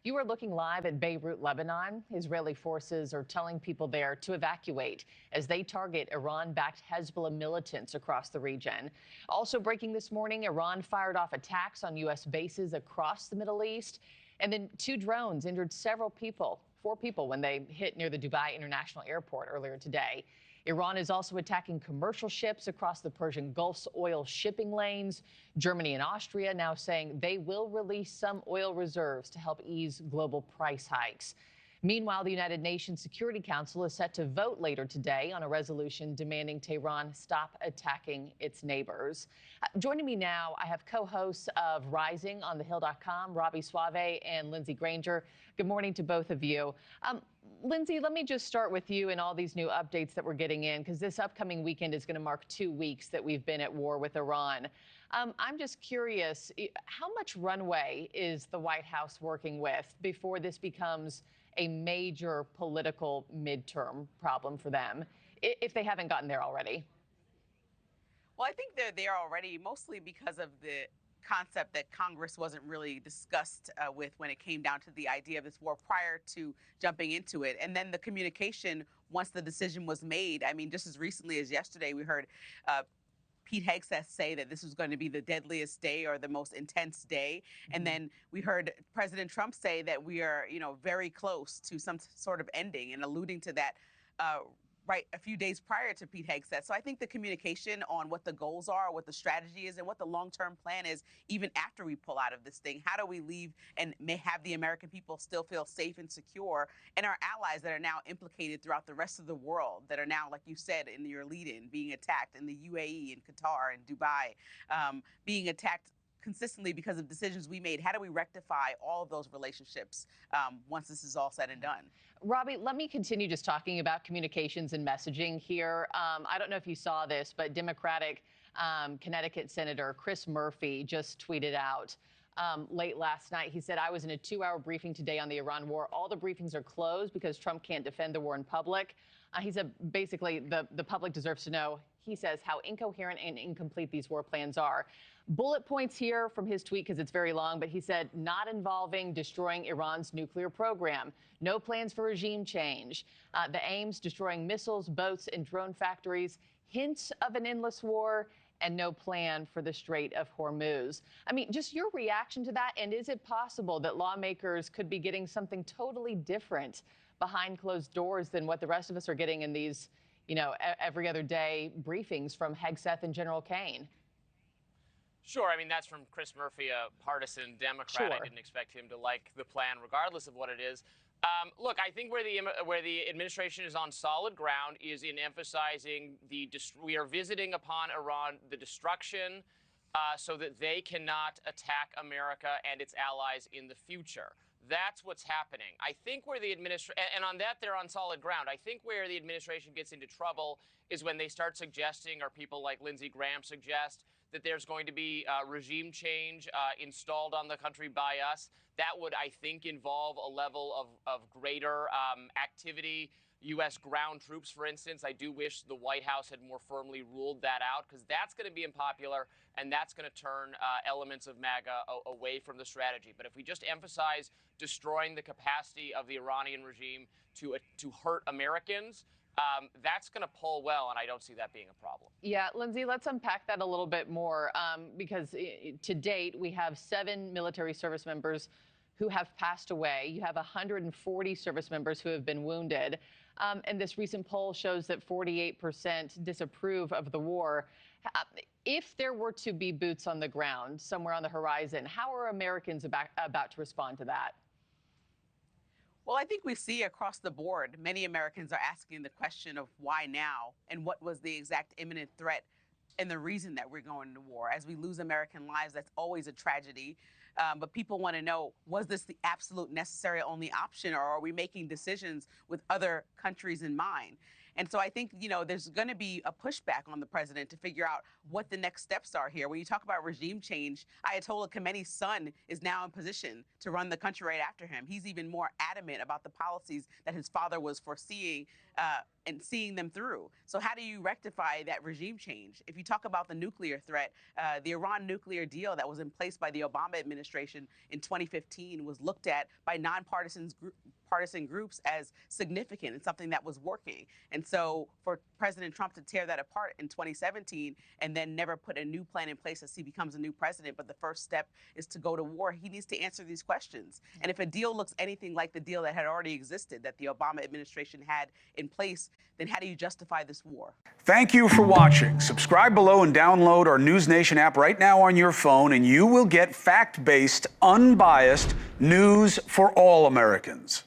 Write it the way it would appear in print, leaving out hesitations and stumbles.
You are looking live at Beirut, Lebanon. Israeli forces are telling people there to evacuate as they target Iran-backed Hezbollah militants across the region. Also breaking this morning, Iran fired off attacks on U.S. bases across the Middle East. And then 2 drones injured several people, 4 people, when they hit near the Dubai International Airport earlier today. Iran is also attacking commercial ships across the Persian Gulf's oil shipping lanes. Germany and Austria now saying they will release some oil reserves to help ease global price hikes. Meanwhile, the United Nations Security Council is set to vote later today on a resolution demanding Tehran stop attacking its neighbors. Joining me now, I have co-hosts of Rising on thehill.com, Robby, Soave, and Lindsey Granger. Good morning to both of you. Lindsey, let me just start with you and all these new updates that we're getting in, because this upcoming weekend is going to mark 2 weeks that we've been at war with Iran. I'm just curious, how much runway is the White House working with before this becomes a major political midterm problem for them, if they haven't gotten there already? Well, I think they're there already, mostly because of the concept that Congress wasn't really discussed with when it came down to the idea of this war prior to jumping into it. And then the communication, once the decision was made, I mean, just as recently as yesterday, we heard Pete Hegseth say that this was going to be the deadliest day or the most intense day. And then we heard President Trump say that we are, very close to some sort of ending, and alluding to that right a few days prior to Pete Hegseth. So I think the communication on what the goals are, what the strategy is, and what the long-term plan is, even after we pull out of this thing, how do we leave and may have the American people still feel safe and secure, and our allies that are now implicated throughout the rest of the world, that are now, like you said in your lead-in, being attacked in the UAE, in Qatar, in Dubai, being attacked consistently because of decisions we made. How do we rectify all of those relationships once this is all said and done? Robby, let me continue just talking about communications and messaging here. I don't know if you saw this, but Democratic Connecticut Senator Chris Murphy just tweeted out late last night. He said, "I was in a 2-hour briefing today on the Iran war. All the briefings are closed because Trump can't defend the war in public." He said, basically, the public deserves to know, he says, how incoherent and incomplete these war plans are. Bullet points here from his tweet, because it's very long, but he said, not involving destroying Iran's nuclear program, no plans for regime change, the aims destroying missiles, boats, and drone factories, hints of an endless war, and no plan for the Strait of Hormuz. I mean, just your reaction to that, and is it possible that lawmakers could be getting something totally different behind closed doors than what the rest of us are getting in these, every other day briefings from Hegseth and General Kane? Sure. I mean, that's from Chris Murphy, a partisan Democrat. Sure. I didn't expect him to like the plan, regardless of what it is. Look, I think where the administration is on solid ground is in emphasizing we are visiting upon Iran the destruction so that they cannot attack America and its allies in the future. That's what's happening. I think where the administration, and on that they're on solid ground. I think where the administration gets into trouble is when they start suggesting, or people like Lindsey Graham suggest, that there's going to be regime change installed on the country by us. That would, I think, involve a level of greater activity. U.S. ground troops, for instance. I do wish the White House had more firmly ruled that out, because that's going to be unpopular, and that's going to turn elements of MAGA away from the strategy. But if we just emphasize destroying the capacity of the Iranian regime to hurt Americans, that's going to pull well, and I don't see that being a problem. Yeah, Lindsey, let's unpack that a little bit more, because to date, we have 7 military service members who have passed away. You have 140 service members who have been wounded. And this recent poll shows that 48% disapprove of the war. If there were to be boots on the ground somewhere on the horizon, how are Americans about to respond to that? Well, I think we see across the board, many Americans are asking the question of why now, and what was the exact imminent threat and the reason that we're going to war. As we lose American lives, that's always a tragedy. But people want to know, was this the absolute necessary only option, or are we making decisions with other countries in mind? And so I think, there's going to be a pushback on the president to figure out what the next steps are here. When you talk about regime change, Ayatollah Khamenei's son is now in position to run the country right after him. He's even more adamant about the policies that his father was foreseeing and seeing them through. So how do you rectify that regime change? If you talk about the nuclear threat, the Iran nuclear deal that was in place by the Obama administration in 2015 was looked at by nonpartisan groups as significant and something that was working. And so for President Trump to tear that apart in 2017 and then never put a new plan in place as he becomes a new president, but the first step is to go to war, he needs to answer these questions. And if a deal looks anything like the deal that had already existed, that the Obama administration had in place, then how do you justify this war? Thank you for watching. Subscribe below and download our NewsNation app right now on your phone, and you will get fact-based, unbiased news for all Americans.